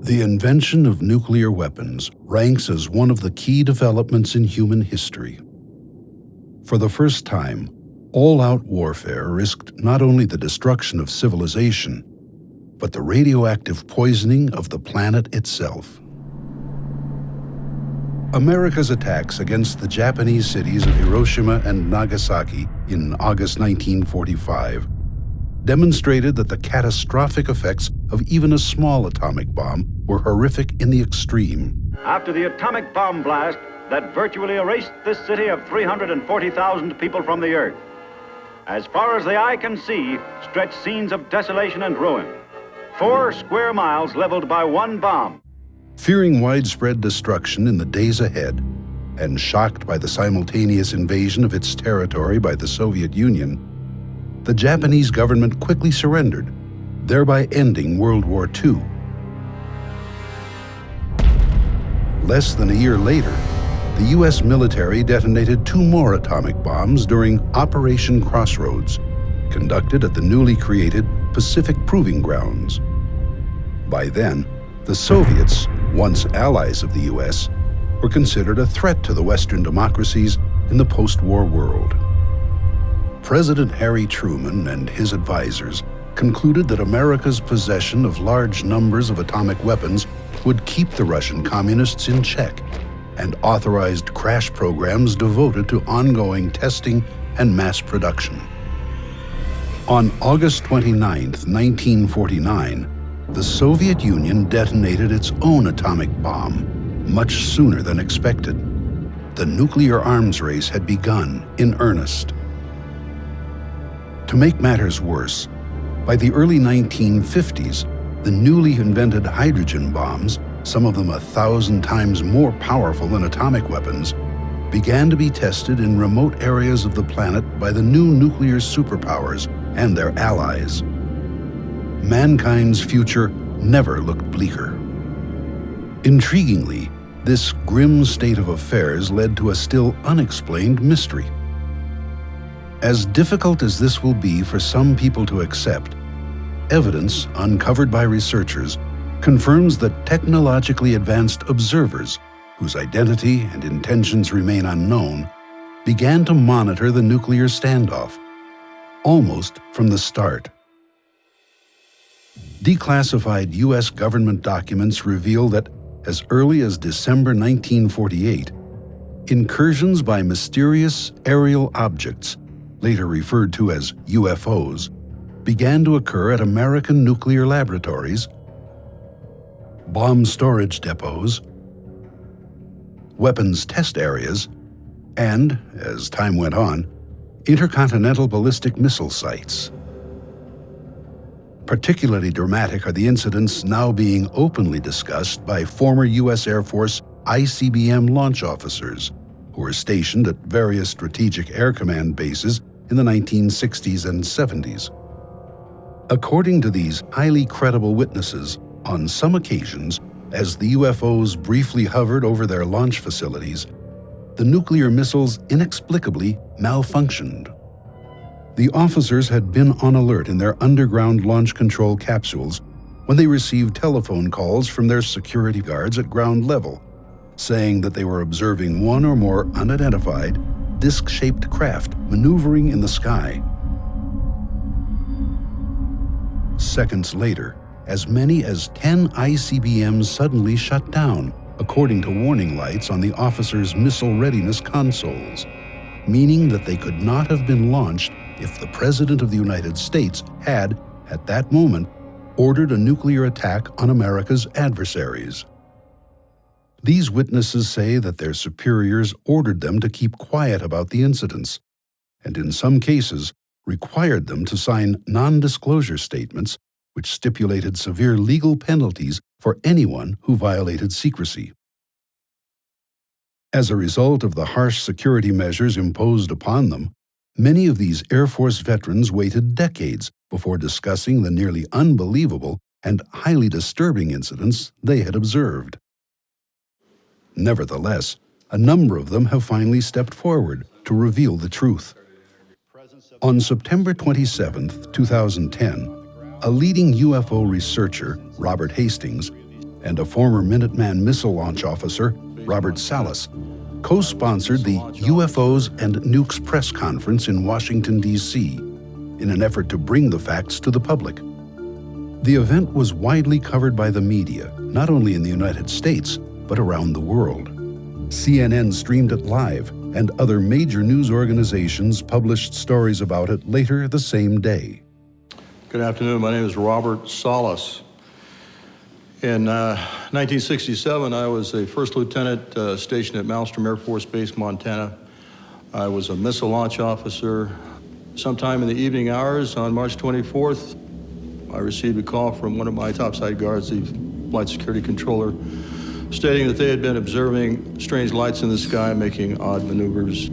The invention of nuclear weapons ranks as one of the key developments in human history. For the first time, all-out warfare risked not only the destruction of civilization, but the radioactive poisoning of the planet itself. America's attacks against the Japanese cities of Hiroshima and Nagasaki in August 1945 demonstrated that the catastrophic effects of even a small atomic bomb were horrific in the extreme. After the atomic bomb blast that virtually erased this city of 340,000 people from the earth, as far as the eye can see stretch scenes of desolation and ruin. 4 square miles leveled by one bomb. Fearing widespread destruction in the days ahead, and shocked by the simultaneous invasion of its territory by the Soviet Union, the Japanese government quickly surrendered, thereby ending World War II. Less than a year later, the U.S. military detonated 2 more atomic bombs during Operation Crossroads, conducted at the newly created Pacific Proving Grounds. By then, the Soviets, once allies of the U.S., were considered a threat to the Western democracies in the post-war world. President Harry Truman and his advisors concluded that America's possession of large numbers of atomic weapons would keep the Russian communists in check, and authorized crash programs devoted to ongoing testing and mass production. On August 29, 1949, the Soviet Union detonated its own atomic bomb, much sooner than expected. The nuclear arms race had begun in earnest. To make matters worse, by the early 1950s, the newly invented hydrogen bombs, some of them 1,000 times more powerful than atomic weapons, began to be tested in remote areas of the planet by the new nuclear superpowers and their allies. Mankind's future never looked bleaker. Intriguingly, this grim state of affairs led to a still unexplained mystery. As difficult as this will be for some people to accept, evidence uncovered by researchers confirms that technologically advanced observers, whose identity and intentions remain unknown, began to monitor the nuclear standoff, almost from the start. Declassified U.S. government documents reveal that as early as December 1948, incursions by mysterious aerial objects, later referred to as UFOs, began to occur at American nuclear laboratories, bomb storage depots, weapons test areas, and, as time went on, intercontinental ballistic missile sites. Particularly dramatic are the incidents now being openly discussed by former U.S. Air Force ICBM launch officers who were stationed at various Strategic Air Command bases in the 1960s and 70s. According to these highly credible witnesses, on some occasions, as the UFOs briefly hovered over their launch facilities, the nuclear missiles inexplicably malfunctioned. The officers had been on alert in their underground launch control capsules when they received telephone calls from their security guards at ground level, saying that they were observing one or more unidentified, disc-shaped craft maneuvering in the sky. Seconds later, as many as 10 ICBMs suddenly shut down, according to warning lights on the officers' missile readiness consoles, meaning that they could not have been launched if the President of the United States had, at that moment, ordered a nuclear attack on America's adversaries. These witnesses say that their superiors ordered them to keep quiet about the incidents, and in some cases required them to sign non-disclosure statements which stipulated severe legal penalties for anyone who violated secrecy. As a result of the harsh security measures imposed upon them, many of these Air Force veterans waited decades before discussing the nearly unbelievable and highly disturbing incidents they had observed. Nevertheless, a number of them have finally stepped forward to reveal the truth. On September 27, 2010, a leading UFO researcher, Robert Hastings, and a former Minuteman missile launch officer, Robert Salas, co-sponsored the UFOs and Nukes press conference in Washington, D.C., in an effort to bring the facts to the public. The event was widely covered by the media, not only in the United States, but around the world. CNN streamed it live, and other major news organizations published stories about it later the same day. Good afternoon, my name is Robert Salas. In 1967, I was a first lieutenant stationed at Malmstrom Air Force Base, Montana. I was a missile launch officer. Sometime in the evening hours on March 24th, I received a call from one of my topside guards, the flight security controller, stating that they had been observing strange lights in the sky making odd maneuvers.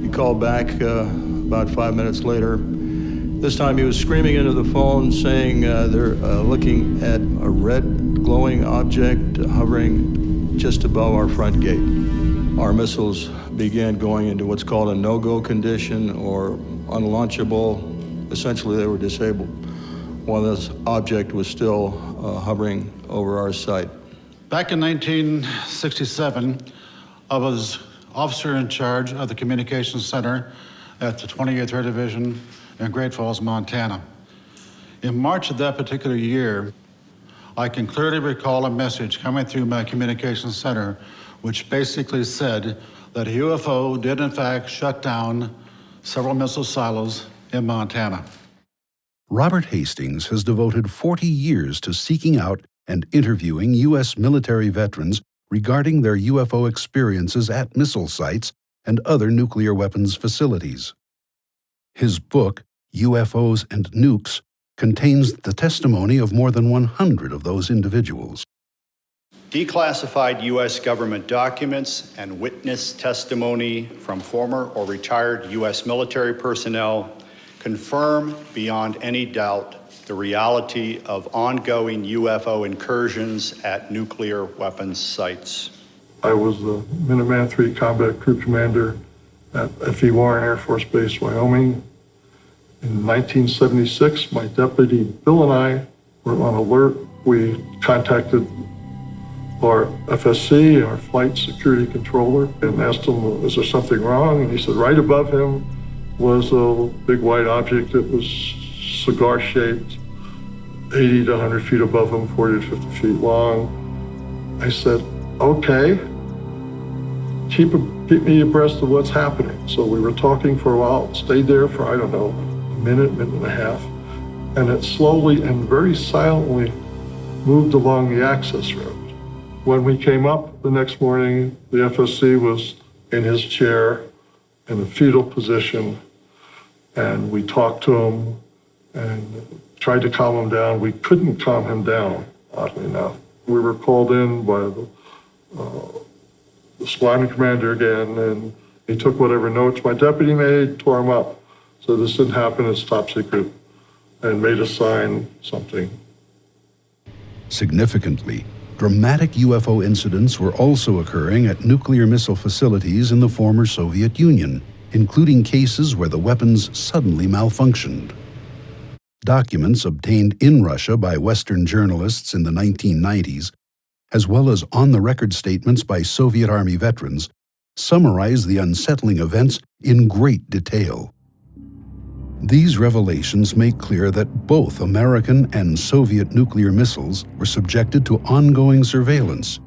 He called back about 5 minutes later. This time he was screaming into the phone saying they're looking at a red glowing object hovering just above our front gate. Our missiles began going into what's called a no-go condition or unlaunchable. Essentially they were disabled while this object was still hovering over our site. Back in 1967, I was officer in charge of the Communications Center at the 28th Air Division in Great Falls, Montana. In March of that particular year, I can clearly recall a message coming through my Communications Center which basically said that a UFO did in fact shut down several missile silos in Montana. Robert Hastings has devoted 40 years to seeking out and interviewing U.S. military veterans regarding their UFO experiences at missile sites and other nuclear weapons facilities. His book, UFOs and Nukes, contains the testimony of more than 100 of those individuals. Declassified U.S. government documents and witness testimony from former or retired U.S. military personnel confirm beyond any doubt the reality of ongoing UFO incursions at nuclear weapons sites. I was the Minuteman III Combat Crew Commander at F.E. Warren Air Force Base, Wyoming. In 1976, my deputy Bill and I were on alert. We contacted our FSC, our flight security controller, and asked him, is there something wrong? And he said right above him was a big white object that was cigar-shaped, 80 to 100 feet above him, 40 to 50 feet long. I said, okay, keep me abreast of what's happening. So we were talking for a while, stayed there for, I don't know, a minute and a half, and it slowly and very silently moved along the access road. When we came up the next morning, the FSC was in his chair in a fetal position, and we talked to him and tried to calm him down. We couldn't calm him down, oddly enough. We were called in by the squadron commander again, and he took whatever notes my deputy made, tore them up. So this didn't happen, it's top secret, and made us sign something. Significantly, dramatic UFO incidents were also occurring at nuclear missile facilities in the former Soviet Union, including cases where the weapons suddenly malfunctioned. Documents obtained in Russia by Western journalists in the 1990s, as well as on-the-record statements by Soviet Army veterans, summarize the unsettling events in great detail. These revelations make clear that both American and Soviet nuclear missiles were subjected to ongoing surveillance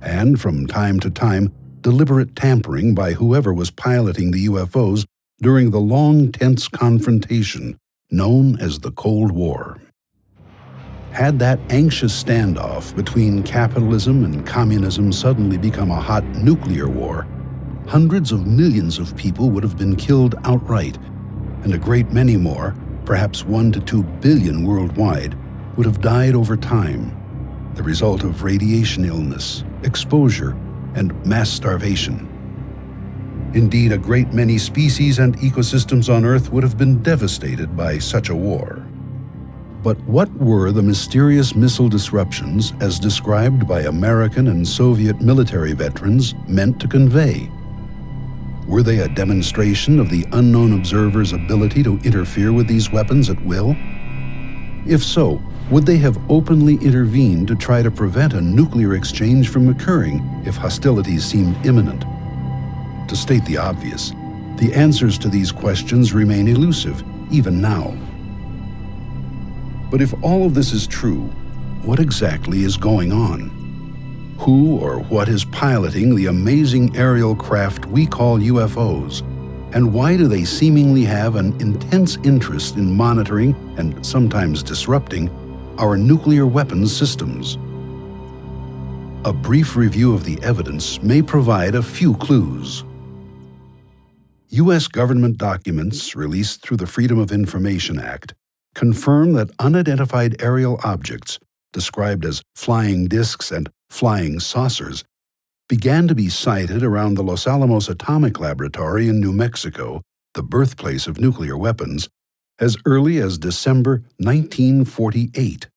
and, from time to time, deliberate tampering by whoever was piloting the UFOs during the long, tense confrontation known as the Cold War. Had that anxious standoff between capitalism and communism suddenly become a hot nuclear war, hundreds of millions of people would have been killed outright, and a great many more, perhaps 1 to 2 billion worldwide, would have died over time, the result of radiation illness, exposure, and mass starvation. Indeed, a great many species and ecosystems on Earth would have been devastated by such a war. But what were the mysterious missile disruptions, as described by American and Soviet military veterans, meant to convey? Were they a demonstration of the unknown observer's ability to interfere with these weapons at will? If so, Would they have openly intervened to try to prevent a nuclear exchange from occurring if hostilities seemed imminent? To state the obvious, the answers to these questions remain elusive, even now. But if all of this is true, what exactly is going on? Who or what is piloting the amazing aerial craft we call UFOs? And why do they seemingly have an intense interest in monitoring and sometimes disrupting our nuclear weapons systems? A brief review of the evidence may provide a few clues. U.S. government documents released through the Freedom of Information Act confirm that unidentified aerial objects, described as flying discs and flying saucers, began to be sighted around the Los Alamos Atomic Laboratory in New Mexico, the birthplace of nuclear weapons, as early as December 1948.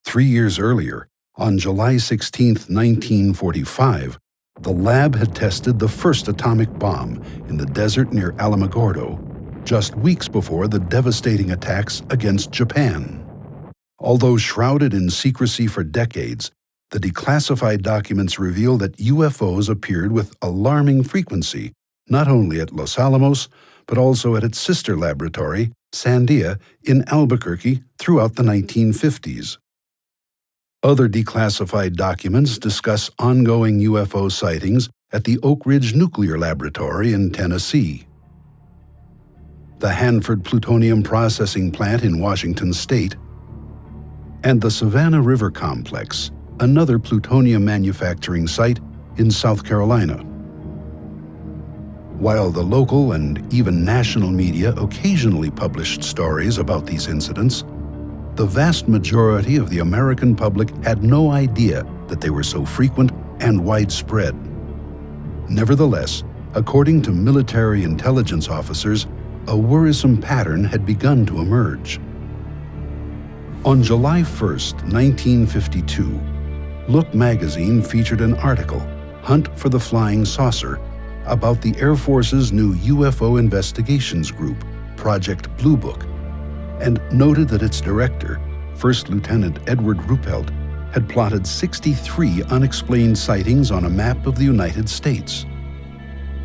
3 years earlier, on July 16, 1945, the lab had tested the first atomic bomb in the desert near Alamogordo, just weeks before the devastating attacks against Japan. Although shrouded in secrecy for decades, the declassified documents reveal that UFOs appeared with alarming frequency, not only at Los Alamos, but also at its sister laboratory, Sandia, in Albuquerque throughout the 1950s. Other declassified documents discuss ongoing UFO sightings at the Oak Ridge Nuclear Laboratory in Tennessee, the Hanford Plutonium Processing Plant in Washington State, and the Savannah River Complex, another plutonium manufacturing site in South Carolina. While the local and even national media occasionally published stories about these incidents, the vast majority of the American public had no idea that they were so frequent and widespread. Nevertheless, according to military intelligence officers, a worrisome pattern had begun to emerge. On July 1, 1952, Look magazine featured an article, Hunt for the Flying Saucer, about the Air Force's new UFO investigations group, Project Blue Book, and noted that its director, First Lieutenant Edward Ruppelt, had plotted 63 unexplained sightings on a map of the United States.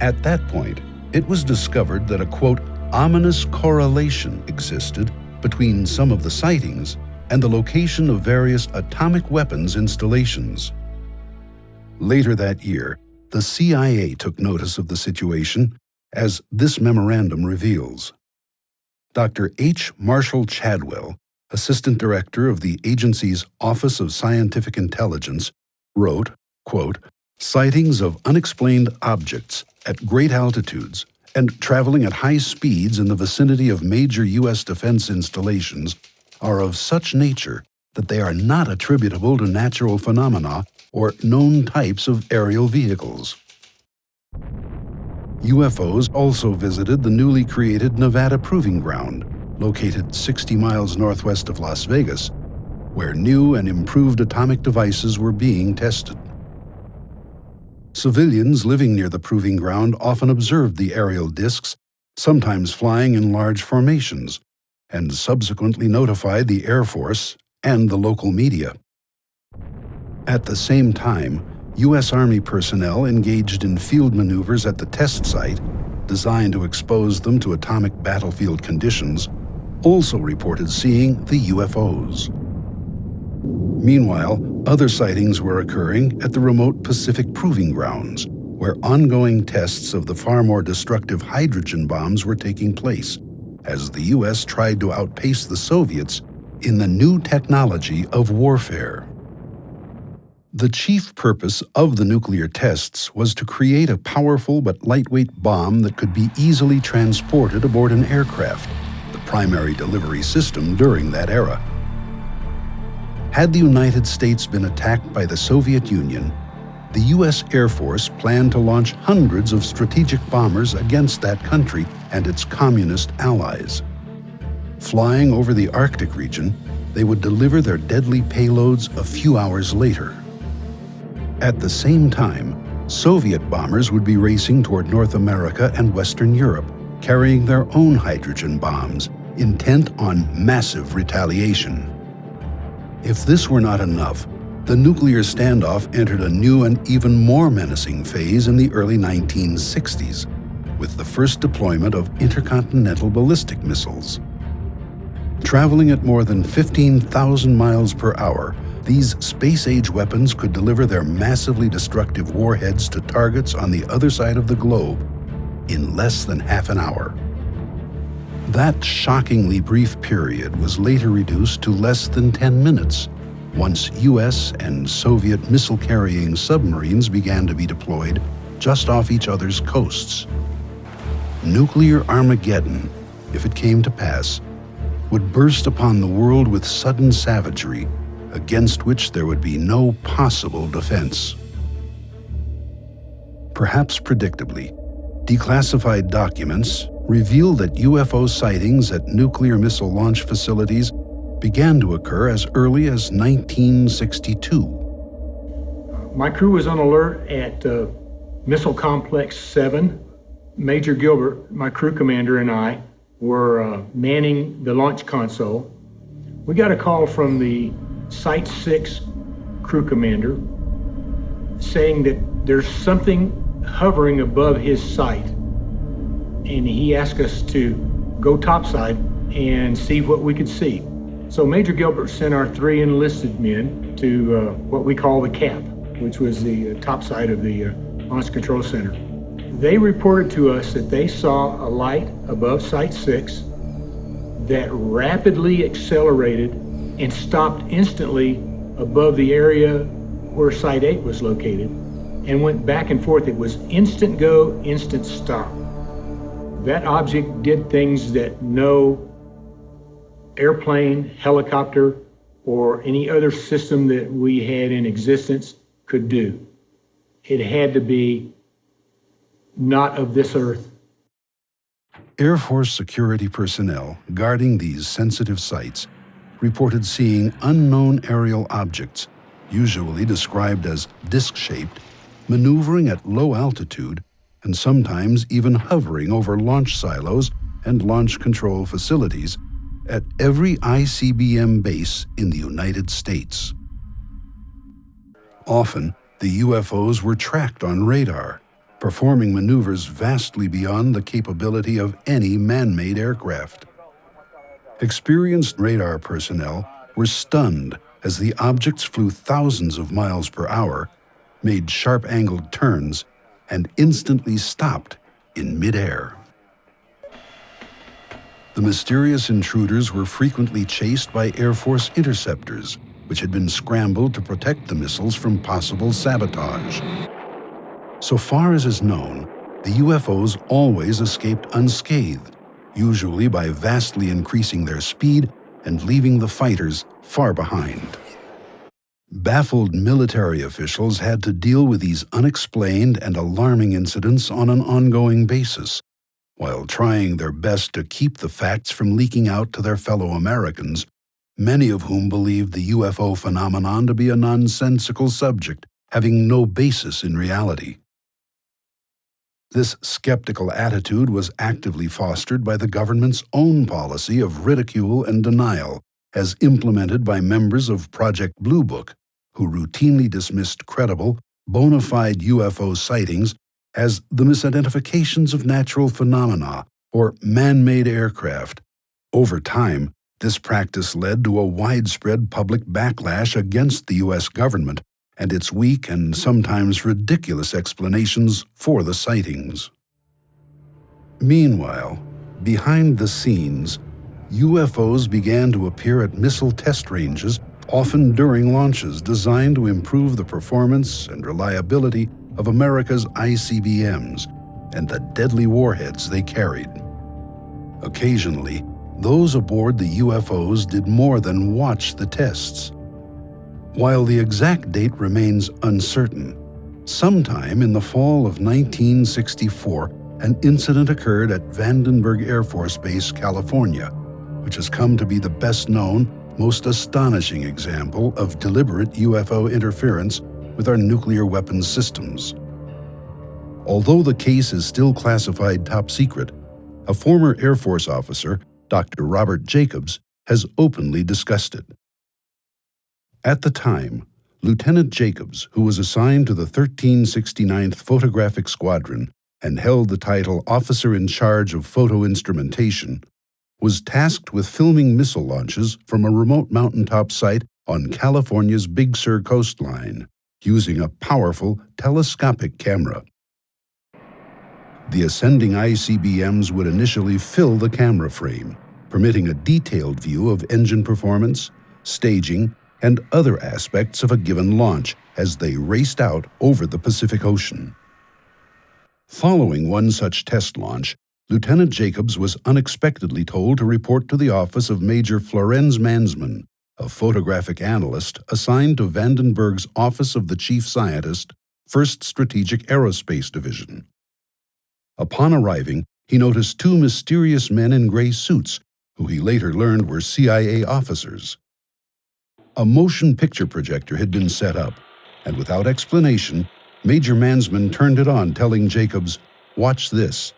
At that point, it was discovered that a, quote, ominous correlation existed between some of the sightings and the location of various atomic weapons installations. Later that year, the CIA took notice of the situation, as this memorandum reveals. Dr. H. Marshall Chadwell, Assistant Director of the agency's Office of Scientific Intelligence, wrote, quote, sightings of unexplained objects at great altitudes and traveling at high speeds in the vicinity of major U.S. defense installations are of such nature that they are not attributable to natural phenomena or known types of aerial vehicles. UFOs also visited the newly created Nevada Proving Ground, located 60 miles northwest of Las Vegas, where new and improved atomic devices were being tested. Civilians living near the proving ground often observed the aerial discs, sometimes flying in large formations, and subsequently notified the Air Force and the local media. At the same time, U.S. Army personnel engaged in field maneuvers at the test site, designed to expose them to atomic battlefield conditions, also reported seeing the UFOs. Meanwhile, other sightings were occurring at the remote Pacific Proving Grounds, where ongoing tests of the far more destructive hydrogen bombs were taking place, as the U.S. tried to outpace the Soviets in the new technology of warfare. The chief purpose of the nuclear tests was to create a powerful but lightweight bomb that could be easily transported aboard an aircraft, the primary delivery system during that era. Had the United States been attacked by the Soviet Union, the U.S. Air Force planned to launch hundreds of strategic bombers against that country and its communist allies. Flying over the Arctic region, they would deliver their deadly payloads a few hours later. At the same time, Soviet bombers would be racing toward North America and Western Europe, carrying their own hydrogen bombs, intent on massive retaliation. If this were not enough, the nuclear standoff entered a new and even more menacing phase in the early 1960s, with the first deployment of intercontinental ballistic missiles. Traveling at more than 15,000 miles per hour, these space-age weapons could deliver their massively destructive warheads to targets on the other side of the globe in less than half an hour. That shockingly brief period was later reduced to less than 10 minutes, once US and Soviet missile-carrying submarines began to be deployed just off each other's coasts. Nuclear Armageddon, if it came to pass, would burst upon the world with sudden savagery, against which there would be no possible defense. Perhaps predictably, declassified documents reveal that UFO sightings at nuclear missile launch facilities began to occur as early as 1962. My crew was on alert at Missile Complex 7. Major Gilbert, my crew commander, and I were manning the launch console. We got a call from the Site 6 crew commander saying that there's something hovering above his site. And he asked us to go topside and see what we could see. So Major Gilbert sent our 3 enlisted men to what we call the CAP, which was the topside of the Launch Control Center. They reported to us that they saw a light above Site 6 that rapidly accelerated and stopped instantly above the area where Site 8 was located and went back and forth. It was instant go, instant stop. That object did things that no airplane, helicopter, or any other system that we had in existence could do. It had to be not of this earth. Air Force security personnel guarding these sensitive sites reported seeing unknown aerial objects, usually described as disc-shaped, maneuvering at low altitude and sometimes even hovering over launch silos and launch control facilities at every ICBM base in the United States. Often, the UFOs were tracked on radar, performing maneuvers vastly beyond the capability of any man-made aircraft. Experienced radar personnel were stunned as the objects flew thousands of miles per hour, made sharp-angled turns, and instantly stopped in midair. The mysterious intruders were frequently chased by Air Force interceptors, which had been scrambled to protect the missiles from possible sabotage. So far as is known, the UFOs always escaped unscathed, usually by vastly increasing their speed and leaving the fighters far behind. Baffled military officials had to deal with these unexplained and alarming incidents on an ongoing basis, while trying their best to keep the facts from leaking out to their fellow Americans, many of whom believed the UFO phenomenon to be a nonsensical subject having no basis in reality. This skeptical attitude was actively fostered by the government's own policy of ridicule and denial, as implemented by members of Project Blue Book, who routinely dismissed credible, bona fide UFO sightings as the misidentifications of natural phenomena or man-made aircraft. Over time, this practice led to a widespread public backlash against the U.S. government and its weak and sometimes ridiculous explanations for the sightings. Meanwhile, behind the scenes, UFOs began to appear at missile test ranges, often during launches designed to improve the performance and reliability of America's ICBMs and the deadly warheads they carried. Occasionally, those aboard the UFOs did more than watch the tests. While the exact date remains uncertain, sometime in the fall of 1964, an incident occurred at Vandenberg Air Force Base, California, which has come to be the best-known, most astonishing example of deliberate UFO interference with our nuclear weapons systems. Although the case is still classified top secret, a former Air Force officer, Dr. Robert Jacobs, has openly discussed it. At the time, Lieutenant Jacobs, who was assigned to the 1369th Photographic Squadron and held the title Officer in Charge of Photo Instrumentation, was tasked with filming missile launches from a remote mountaintop site on California's Big Sur coastline, using a powerful telescopic camera. The ascending ICBMs would initially fill the camera frame, permitting a detailed view of engine performance, staging, and other aspects of a given launch as they raced out over the Pacific Ocean. Following one such test launch, Lieutenant Jacobs was unexpectedly told to report to the office of Major Florenz Mansmann, a photographic analyst assigned to Vandenberg's Office of the Chief Scientist, 1st Strategic Aerospace Division. Upon arriving, he noticed two mysterious men in gray suits, who he later learned were CIA officers. A motion picture projector had been set up, and without explanation, Major Mansmann turned it on, telling Jacobs, "Watch this."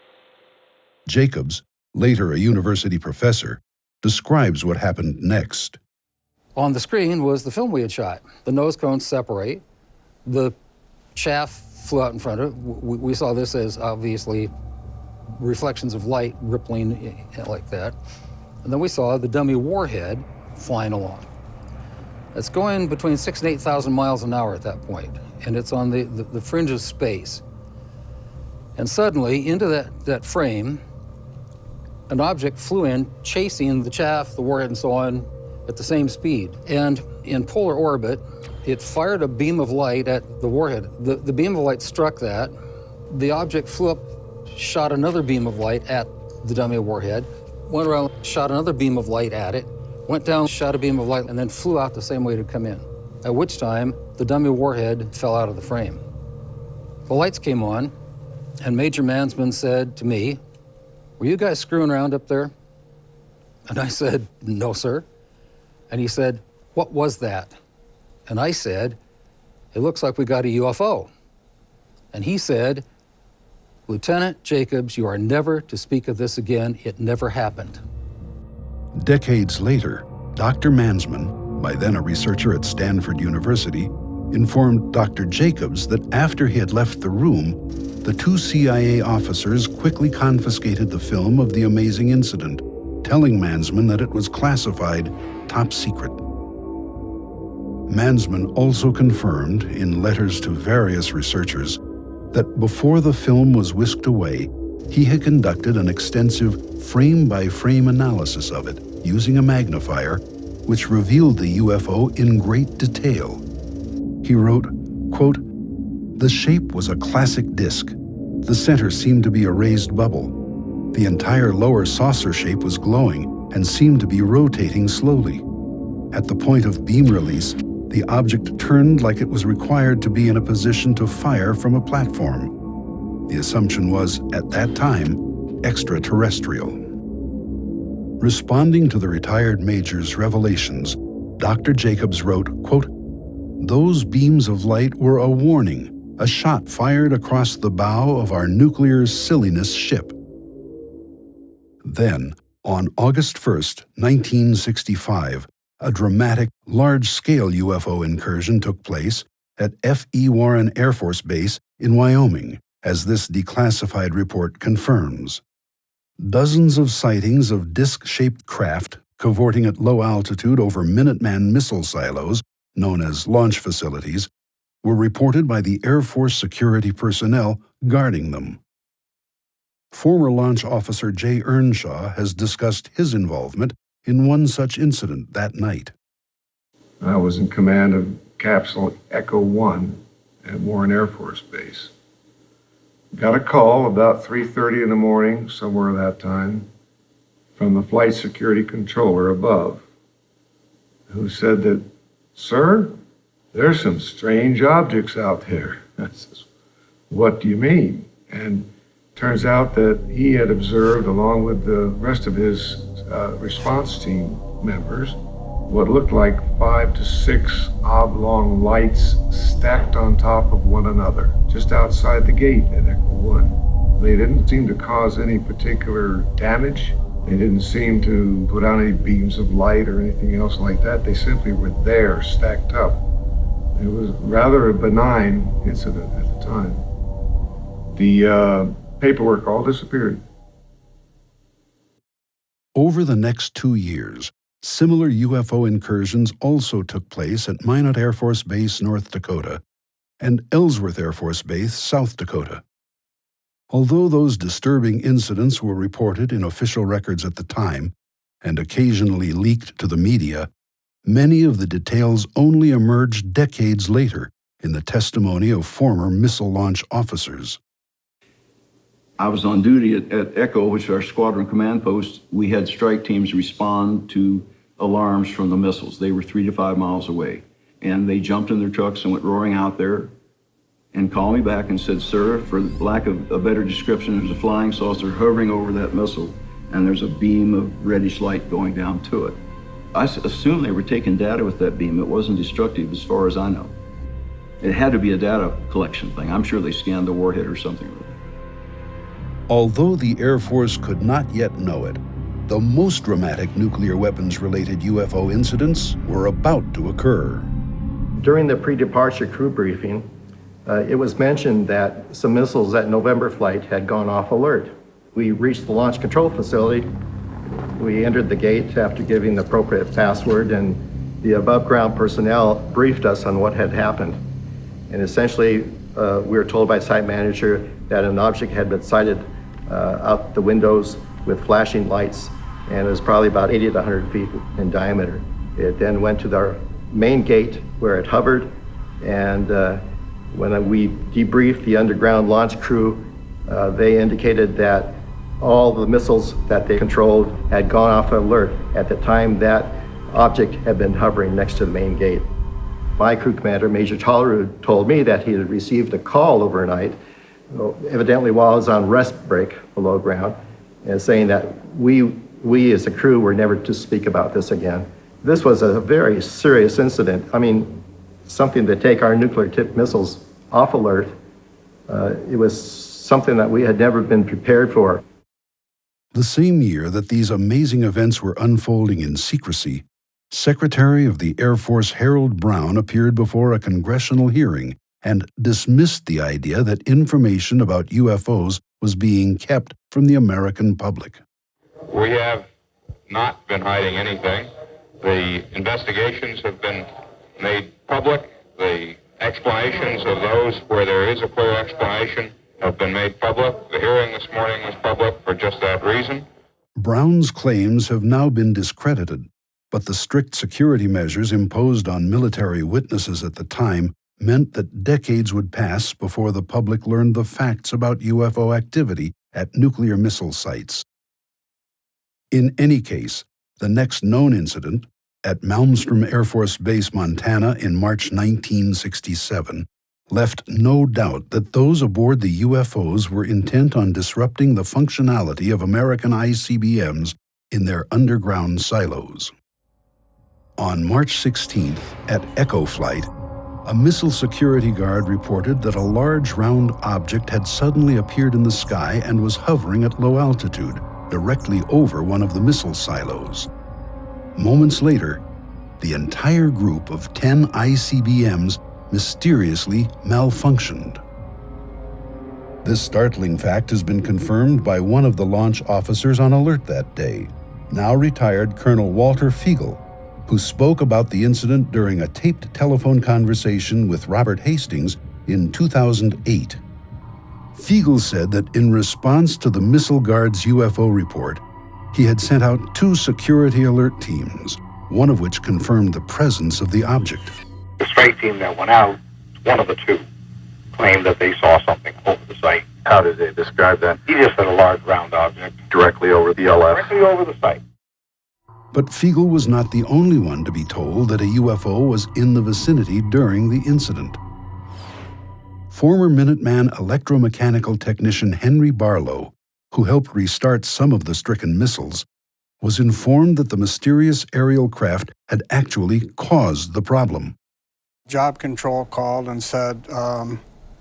Jacobs, later a university professor, describes what happened next. On the screen was the film we had shot. The nose cones separate. The chaff flew out in front of it. We saw this as obviously reflections of light rippling like that. And then we saw the dummy warhead flying along. It's going between 6,000 and 8,000 miles an hour at that point, and it's on the fringe of space. And suddenly, into that frame, an object flew in, chasing the chaff, the warhead, and so on, at the same speed. And in polar orbit, it fired a beam of light at the warhead. The beam of light struck that. The object flew up, shot another beam of light at the dummy warhead, went around, shot another beam of light at it, went down, shot a beam of light, and then flew out the same way it had come in. At which time, the dummy warhead fell out of the frame. The lights came on, and Major Mansmann said to me, "Were you guys screwing around up there?" And I said, "No, sir." And he said, "What was that?" And I said, "It looks like we got a UFO." And he said, "Lieutenant Jacobs, you are never to speak of this again. It never happened." Decades later, Dr. Mansmann, by then a researcher at Stanford University, informed Dr. Jacobs that after he had left the room, the two CIA officers quickly confiscated the film of the amazing incident, telling Mansmann that it was classified top secret. Mansmann also confirmed, in letters to various researchers, that before the film was whisked away, he had conducted an extensive frame-by-frame analysis of it using a magnifier, which revealed the UFO in great detail. He wrote, quote, "The shape was a classic disc. The center seemed to be a raised bubble. The entire lower saucer shape was glowing and seemed to be rotating slowly. At the point of beam release, the object turned like it was required to be in a position to fire from a platform. The assumption was, at that time, extraterrestrial." Responding to the retired major's revelations, Dr. Jacobs wrote, quote, "Those beams of light were a warning, a shot fired across the bow of our nuclear silliness ship." Then, on August 1st, 1965, a dramatic, large-scale UFO incursion took place at F.E. Warren Air Force Base in Wyoming, as this declassified report confirms. Dozens of sightings of disc-shaped craft cavorting at low altitude over Minuteman missile silos, known as launch facilities, were reported by the Air Force security personnel guarding them. Former launch officer Jay Earnshaw has discussed his involvement in one such incident that night. I was in command of Capsule Echo 1 at Warren Air Force Base. Got a call about 3:30 in the morning, somewhere that time, from the flight security controller above, who said that, "Sir, there's some strange objects out there." I says, "What do you mean?" And turns out that he had observed, along with the rest of his response team members, what looked like 5 to 6 oblong lights stacked on top of one another, just outside the gate at Echo 1. They didn't seem to cause any particular damage They didn't seem to put out any beams of light or anything else like that. They simply were there, stacked up. It was rather a benign incident at the time. The paperwork all disappeared. Over the next 2 years, similar UFO incursions also took place at Minot Air Force Base, North Dakota, and Ellsworth Air Force Base, South Dakota. Although those disturbing incidents were reported in official records at the time and occasionally leaked to the media, many of the details only emerged decades later in the testimony of former missile launch officers. I was on duty at Echo, which is our squadron command post. We had strike teams respond to alarms from the missiles. They were 3 to 5 miles away. And they jumped in their trucks and went roaring out there and called me back and said, "Sir, for lack of a better description, there's a flying saucer hovering over that missile, and there's a beam of reddish light going down to it." I assume they were taking data with that beam. It wasn't destructive as far as I know. It had to be a data collection thing. I'm sure they scanned the warhead or something. Although the Air Force could not yet know it, the most dramatic nuclear weapons-related UFO incidents were about to occur. During the pre-departure crew briefing, it was mentioned that some missiles at November flight had gone off alert. We reached the launch control facility. We entered the gate after giving the appropriate password, and the above-ground personnel briefed us on what had happened. And essentially, we were told by site manager that an object had been sighted out the windows with flashing lights, and it was probably about 80 to 100 feet in diameter. It then went to our main gate where it hovered, and when we debriefed the underground launch crew, they indicated that all the missiles that they controlled had gone off alert at the time that object had been hovering next to the main gate. My crew commander, Major Tollerud, told me that he had received a call overnight, evidently while I was on rest break below ground, and saying that we as a crew were never to speak about this again. This was a very serious incident. I mean, something to take our nuclear-tipped missiles off alert. It was something that we had never been prepared for. The same year that these amazing events were unfolding in secrecy, Secretary of the Air Force Harold Brown appeared before a congressional hearing and dismissed the idea that information about UFOs was being kept from the American public. We have not been hiding anything. The investigations have been made public. The explanations of those where there is a clear explanation have been made public. The hearing this morning was public for just that reason. Brown's claims have now been discredited, but the strict security measures imposed on military witnesses at the time meant that decades would pass before the public learned the facts about UFO activity at nuclear missile sites. In any case, the next known incident, at Malmstrom Air Force Base, Montana in March 1967, left no doubt that those aboard the UFOs were intent on disrupting the functionality of American ICBMs in their underground silos. On March 16th, at Echo Flight, a missile security guard reported that a large round object had suddenly appeared in the sky and was hovering at low altitude, directly over one of the missile silos. Moments later, the entire group of 10 ICBMs mysteriously malfunctioned. This startling fact has been confirmed by one of the launch officers on alert that day, now retired Colonel Walter Fiegel, who spoke about the incident during a taped telephone conversation with Robert Hastings in 2008. Fiegel said that in response to the missile guard's UFO report, he had sent out 2 security alert teams, one of which confirmed the presence of the object. The strike team that went out, one of the 2, claimed that they saw something over the site. How did they describe that? He just said a large round object. Directly over the LF? Directly over the site. But Fiegel was not the only one to be told that a UFO was in the vicinity during the incident. Former Minuteman electromechanical technician Henry Barlow, who helped restart some of the stricken missiles, was informed that the mysterious aerial craft had actually caused the problem. Job Control called and said,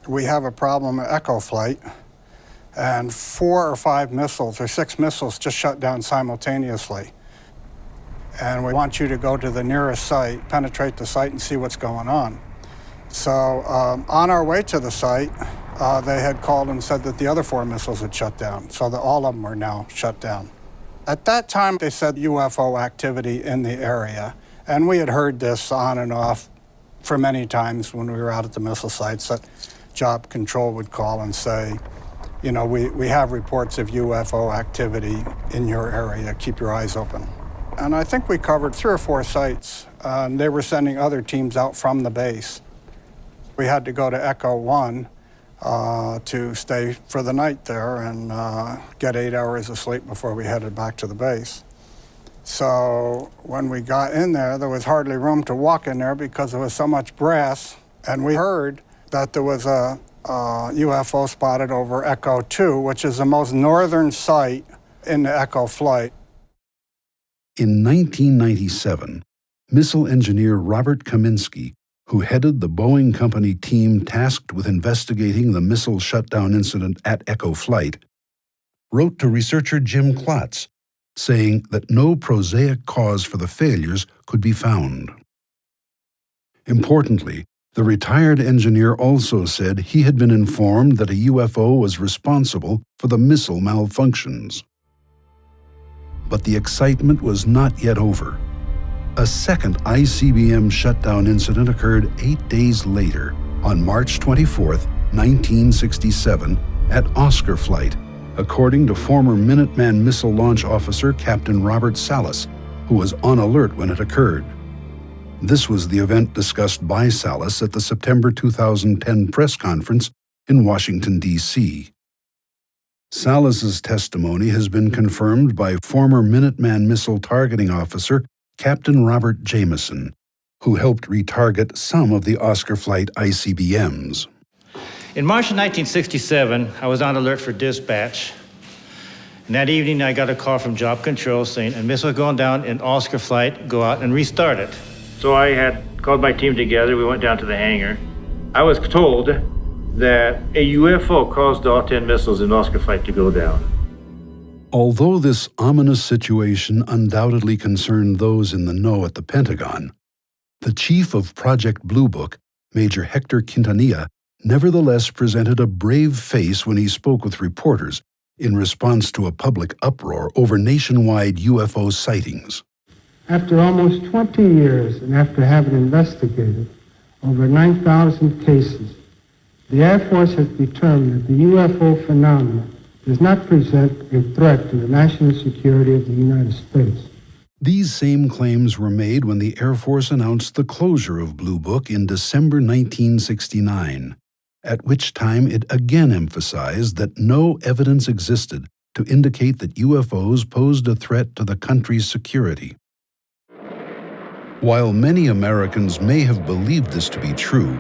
we have a problem at Echo Flight, and 4 or 5 missiles, or 6 missiles, just shut down simultaneously. And we want you to go to the nearest site, penetrate the site, and see what's going on. So on our way to the site, they had called and said that the other 4 missiles had shut down, so that all of them are now shut down. At that time, they said UFO activity in the area, and we had heard this on and off for many times when we were out at the missile sites that Job Control would call and say, you know, we have reports of UFO activity in your area, keep your eyes open. And I think we covered 3 or 4 sites, and they were sending other teams out from the base. We had to go to Echo 1 to stay for the night there and get 8 hours of sleep before we headed back to the base. So when we got in there was hardly room to walk in there because there was so much brass, and we heard that there was a UFO spotted over Echo 2, which is the most northern site in the Echo flight. In 1997, missile engineer Robert Kaminsky, who headed the Boeing Company team tasked with investigating the missile shutdown incident at Echo Flight, wrote to researcher Jim Klotz, saying that no prosaic cause for the failures could be found. Importantly, the retired engineer also said he had been informed that a UFO was responsible for the missile malfunctions. But the excitement was not yet over. A second ICBM shutdown incident occurred 8 days later, on March 24, 1967, at Oscar Flight, according to former Minuteman missile launch officer Captain Robert Salas, who was on alert when it occurred. This was the event discussed by Salas at the September 2010 press conference in Washington, D.C. Salas's testimony has been confirmed by former Minuteman missile targeting officer Captain Robert Jameson, who helped retarget some of the Oscar Flight ICBMs. In March of 1967, I was on alert for dispatch. And that evening, I got a call from Job Control saying a missile going down in Oscar Flight, go out and restart it. So I had called my team together. We went down to the hangar. I was told that a UFO caused all 10 missiles in Oscar Flight to go down. Although this ominous situation undoubtedly concerned those in the know at the Pentagon, the chief of Project Blue Book, Major Hector Quintanilla, nevertheless presented a brave face when he spoke with reporters in response to a public uproar over nationwide UFO sightings. After almost 20 years and after having investigated over 9,000 cases, the Air Force has determined that the UFO phenomenon does not present a threat to the national security of the United States. These same claims were made when the Air Force announced the closure of Blue Book in December 1969, at which time it again emphasized that no evidence existed to indicate that UFOs posed a threat to the country's security. While many Americans may have believed this to be true,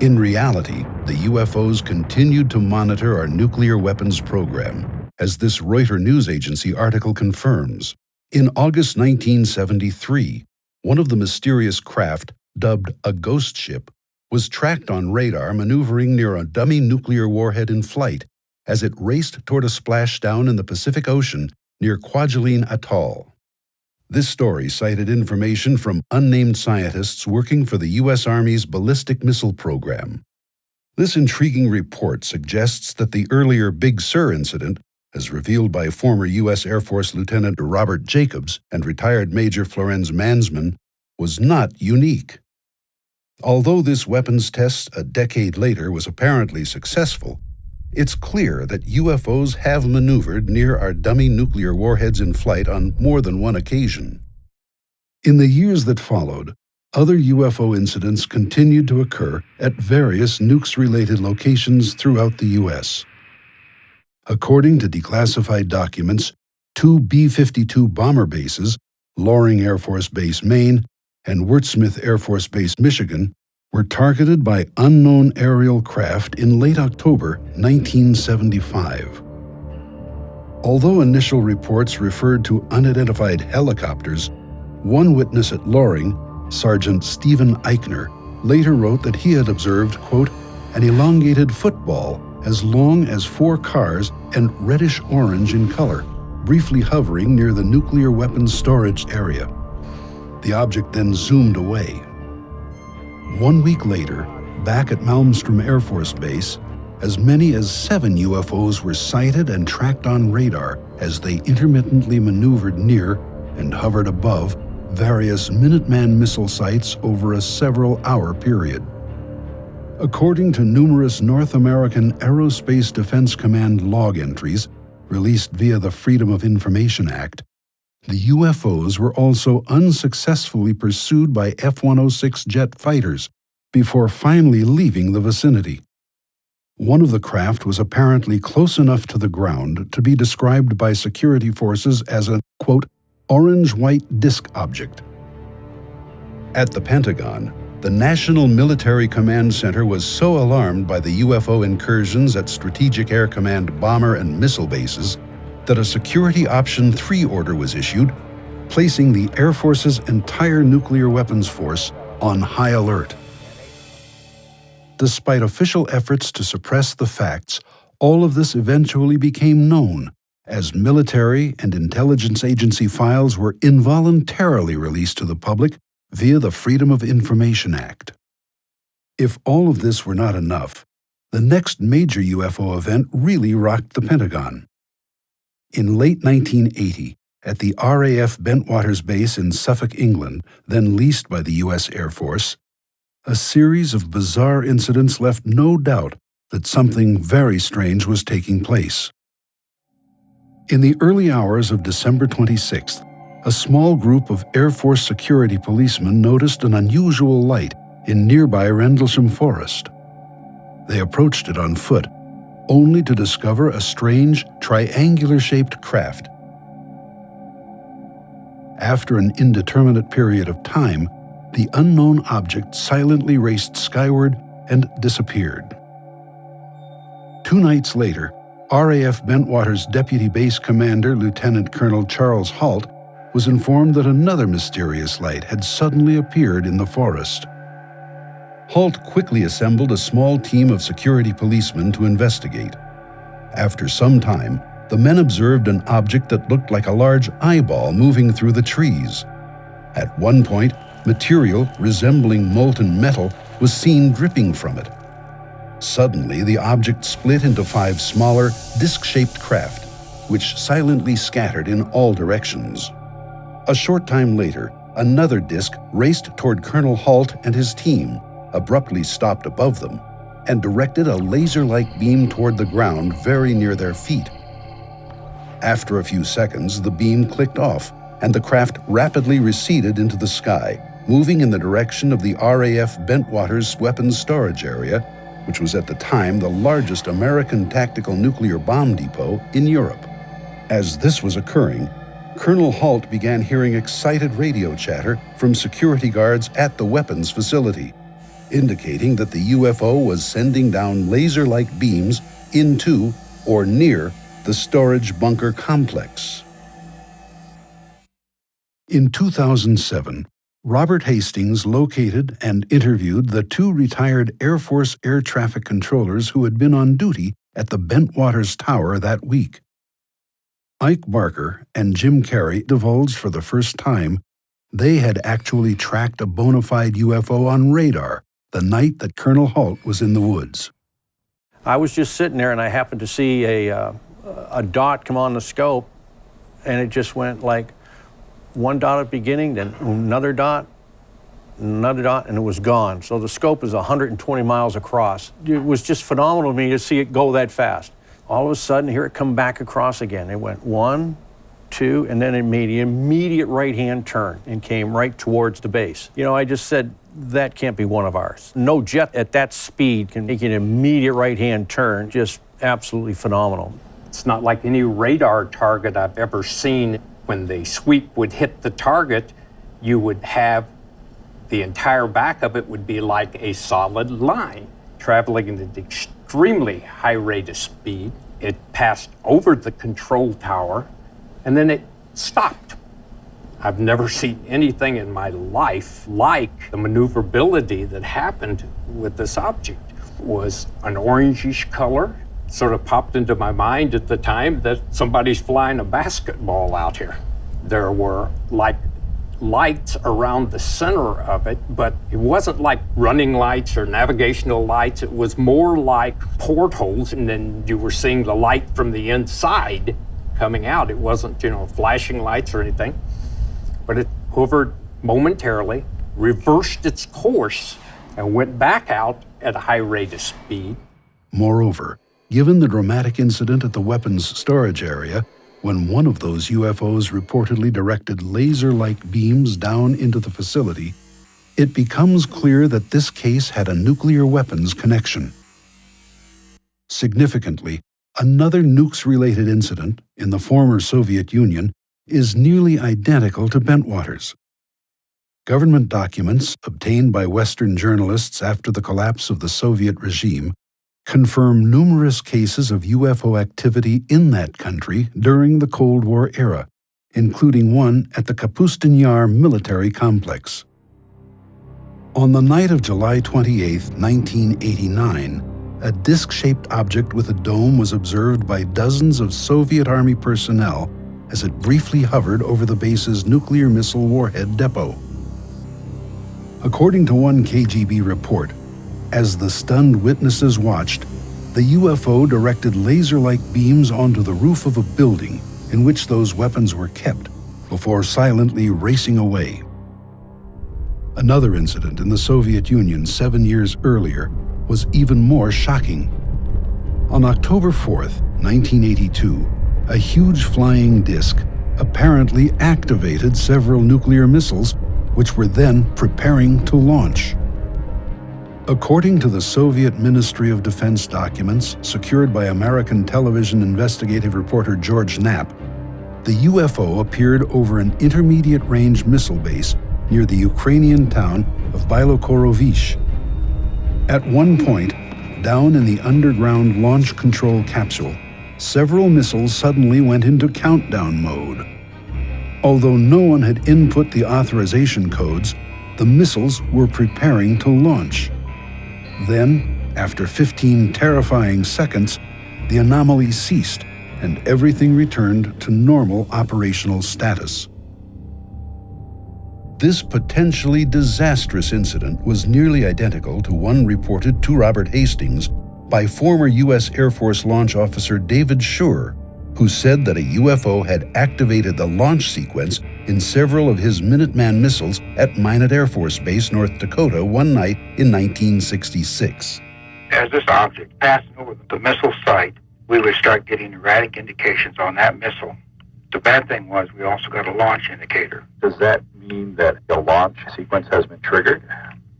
in reality, the UFOs continued to monitor our nuclear weapons program, as this Reuters news agency article confirms. In August 1973, one of the mysterious craft, dubbed a ghost ship, was tracked on radar maneuvering near a dummy nuclear warhead in flight as it raced toward a splashdown in the Pacific Ocean near Kwajalein Atoll. This story cited information from unnamed scientists working for the U.S. Army's ballistic missile program. This intriguing report suggests that the earlier Big Sur incident, as revealed by former U.S. Air Force Lieutenant Robert Jacobs and retired Major Florenz Mansman, was not unique. Although this weapons test a decade later was apparently successful, it's clear that UFOs have maneuvered near our dummy nuclear warheads in flight on more than one occasion. In the years that followed, other UFO incidents continued to occur at various nukes-related locations throughout the U.S. According to declassified documents, 2 B-52 bomber bases, Loring Air Force Base, Maine, and Wurtsmith Air Force Base, Michigan, were targeted by unknown aerial craft in late October 1975. Although initial reports referred to unidentified helicopters, one witness at Loring, Sergeant Stephen Eichner, later wrote that he had observed, quote, an elongated football as long as 4 cars and reddish-orange in color, briefly hovering near the nuclear weapons storage area. The object then zoomed away. 1 week later, back at Malmstrom Air Force Base, as many as 7 UFOs were sighted and tracked on radar as they intermittently maneuvered near and hovered above various Minuteman missile sites over a several-hour period. According to numerous North American Aerospace Defense Command log entries released via the Freedom of Information Act, the UFOs were also unsuccessfully pursued by F-106 jet fighters before finally leaving the vicinity. One of the craft was apparently close enough to the ground to be described by security forces as a, quote, orange-white disk object. At the Pentagon, the National Military Command Center was so alarmed by the UFO incursions at Strategic Air Command bomber and missile bases that a Security Option 3 order was issued, placing the Air Force's entire nuclear weapons force on high alert. Despite official efforts to suppress the facts, all of this eventually became known as military and intelligence agency files were involuntarily released to the public via the Freedom of Information Act. If all of this were not enough, the next major UFO event really rocked the Pentagon. In late 1980, at the RAF Bentwaters Base in Suffolk, England, then leased by the U.S. Air Force, a series of bizarre incidents left no doubt that something very strange was taking place. In the early hours of December 26th, a small group of Air Force security policemen noticed an unusual light in nearby Rendlesham Forest. They approached it on foot, only to discover a strange, triangular-shaped craft. After an indeterminate period of time, the unknown object silently raced skyward and disappeared. 2 nights later, RAF Bentwaters Deputy Base Commander Lieutenant Colonel Charles Halt was informed that another mysterious light had suddenly appeared in the forest. Halt quickly assembled a small team of security policemen to investigate. After some time, the men observed an object that looked like a large eyeball moving through the trees. At one point, material resembling molten metal was seen dripping from it. Suddenly, the object split into 5 smaller, disc-shaped craft, which silently scattered in all directions. A short time later, another disc raced toward Colonel Halt and his team, abruptly stopped above them, and directed a laser-like beam toward the ground very near their feet. After a few seconds, the beam clicked off, and the craft rapidly receded into the sky, moving in the direction of the RAF Bentwaters weapons storage area, which was at the time the largest American tactical nuclear bomb depot in Europe. As this was occurring, Colonel Halt began hearing excited radio chatter from security guards at the weapons facility, indicating that the UFO was sending down laser-like beams into or near the storage bunker complex. In 2007, Robert Hastings located and interviewed the 2 retired Air Force air traffic controllers who had been on duty at the Bentwaters Tower that week. Ike Barker and Jim Carey divulged for the first time they had actually tracked a bona fide UFO on radar the night that Colonel Halt was in the woods. I was just sitting there and I happened to see a dot come on the scope, and it just went like one dot at the beginning, then another dot, and it was gone. So the scope is 120 miles across. It was just phenomenal to me to see it go that fast. All of a sudden, here it come back across again. It went 1, 2, and then it made an immediate right-hand turn and came right towards the base. You know, I just said, that can't be one of ours. No jet at that speed can make an immediate right-hand turn. Just absolutely phenomenal. It's not like any radar target I've ever seen. When the sweep would hit the target, you would have the entire back of it would be like a solid line, traveling at an extremely high rate of speed. It passed over the control tower, and then it stopped. I've never seen anything in my life like the maneuverability that happened with this object. It was an orangish color, sort of popped into my mind at the time that somebody's flying a basketball out here. There were like lights around the center of it, but it wasn't like running lights or navigational lights. It was more like portholes, and then you were seeing the light from the inside coming out. It wasn't, flashing lights or anything, but it hovered momentarily, reversed its course, and went back out at a high rate of speed. Moreover, given the dramatic incident at the weapons storage area, when one of those UFOs reportedly directed laser-like beams down into the facility, it becomes clear that this case had a nuclear weapons connection. Significantly, another nukes-related incident in the former Soviet Union is nearly identical to Bentwaters. Government documents obtained by Western journalists after the collapse of the Soviet regime confirm numerous cases of UFO activity in that country during the Cold War era, including one at the Kapustin Yar military complex. On the night of July 28, 1989, a disc-shaped object with a dome was observed by dozens of Soviet Army personnel as it briefly hovered over the base's nuclear missile warhead depot. According to one KGB report, as the stunned witnesses watched, the UFO directed laser-like beams onto the roof of a building in which those weapons were kept before silently racing away. Another incident in the Soviet Union 7 years earlier was even more shocking. On October 4th, 1982, a huge flying disc apparently activated several nuclear missiles, which were then preparing to launch. According to the Soviet Ministry of Defense documents secured by American television investigative reporter George Knapp, the UFO appeared over an intermediate-range missile base near the Ukrainian town of Bielokorovish. At one point, down in the underground launch control capsule, several missiles suddenly went into countdown mode. Although no one had input the authorization codes, the missiles were preparing to launch. Then, after 15 terrifying seconds, the anomaly ceased and everything returned to normal operational status. This potentially disastrous incident was nearly identical to one reported to Robert Hastings by former U.S. Air Force launch officer David Sur, who said that a UFO had activated the launch sequence in several of his Minuteman missiles at Minot Air Force Base, North Dakota, one night in 1966. As this object passed over the missile site, we would start getting erratic indications on that missile. The bad thing was we also got a launch indicator. Does that mean that the launch sequence has been triggered?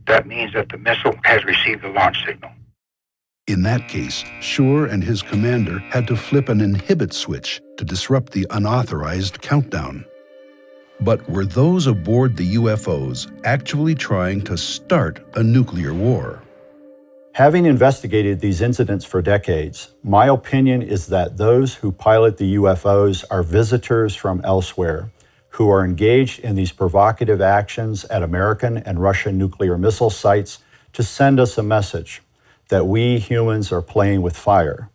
That means that the missile has received a launch signal. In that case, Schur and his commander had to flip an inhibit switch to disrupt the unauthorized countdown. But were those aboard the UFOs actually trying to start a nuclear war? Having investigated these incidents for decades, my opinion is that those who pilot the UFOs are visitors from elsewhere who are engaged in these provocative actions at American and Russian nuclear missile sites to send us a message that we humans are playing with fire,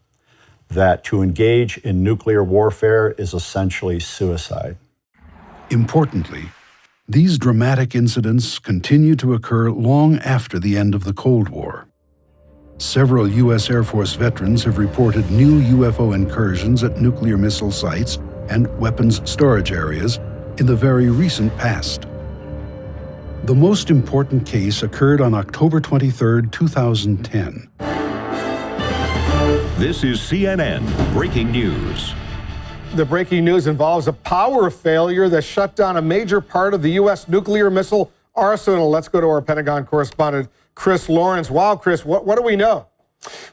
that to engage in nuclear warfare is essentially suicide. Importantly, these dramatic incidents continue to occur long after the end of the Cold War. Several U.S. Air Force veterans have reported new UFO incursions at nuclear missile sites and weapons storage areas in the very recent past. The most important case occurred on October 23, 2010. This is CNN Breaking News. The breaking news involves a power failure that shut down a major part of the U.S. nuclear missile arsenal. Let's go to our Pentagon correspondent, Chris Lawrence. Wow, Chris, what do we know?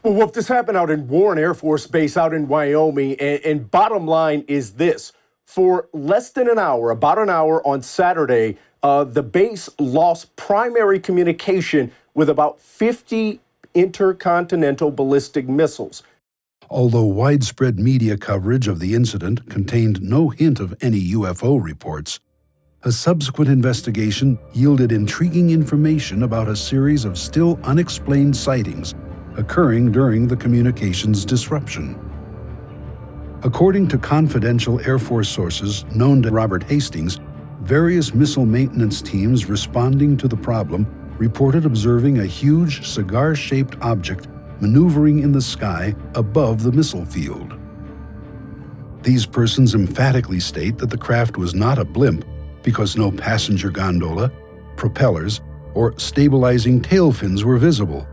Well, Wolf, this happened out in Warren Air Force Base out in Wyoming, and bottom line is this. For less than an hour, about an hour on Saturday, the base lost primary communication with about 50 intercontinental ballistic missiles. Although widespread media coverage of the incident contained no hint of any UFO reports, a subsequent investigation yielded intriguing information about a series of still unexplained sightings occurring during the communications disruption. According to confidential Air Force sources known to Robert Hastings, various missile maintenance teams responding to the problem reported observing a huge cigar-shaped object maneuvering in the sky above the missile field. These persons emphatically state that the craft was not a blimp because no passenger gondola, propellers, or stabilizing tail fins were visible,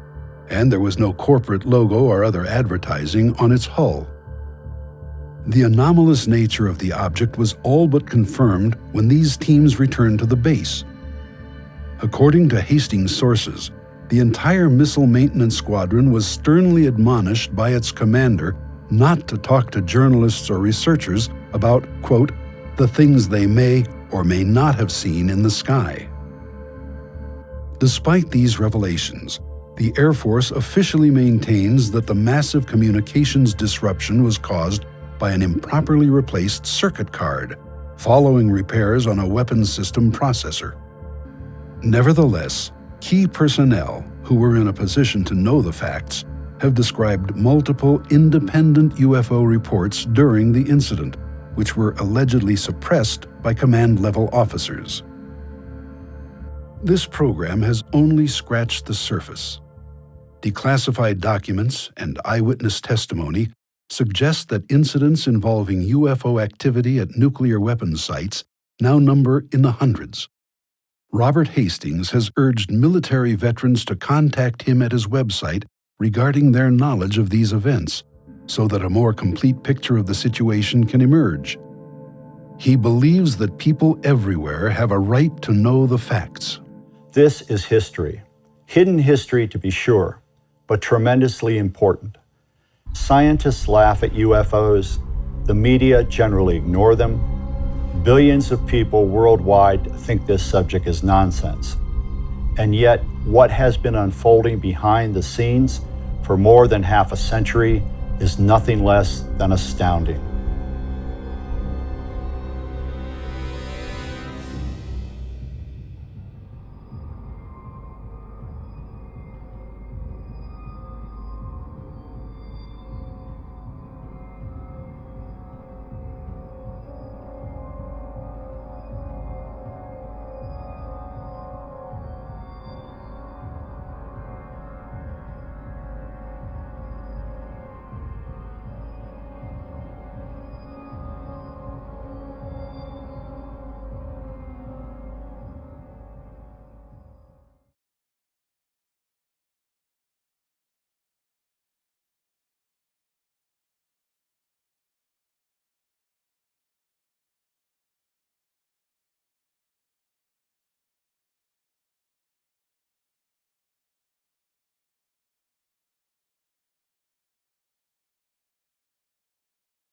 and there was no corporate logo or other advertising on its hull. The anomalous nature of the object was all but confirmed when these teams returned to the base. According to Hastings sources, the entire missile maintenance squadron was sternly admonished by its commander not to talk to journalists or researchers about, quote, the things they may or may not have seen in the sky. Despite these revelations, the Air Force officially maintains that the massive communications disruption was caused by an improperly replaced circuit card, following repairs on a weapons system processor. Nevertheless, key personnel who were in a position to know the facts have described multiple independent UFO reports during the incident, which were allegedly suppressed by command-level officers. This program has only scratched the surface. Declassified documents and eyewitness testimony suggest that incidents involving UFO activity at nuclear weapons sites now number in the hundreds. Robert Hastings has urged military veterans to contact him at his website regarding their knowledge of these events, so that a more complete picture of the situation can emerge. He believes that people everywhere have a right to know the facts. This is history. Hidden history, to be sure, but tremendously important. Scientists laugh at UFOs. The media generally ignore them. Billions of people worldwide think this subject is nonsense. And yet, what has been unfolding behind the scenes for more than half a century is nothing less than astounding.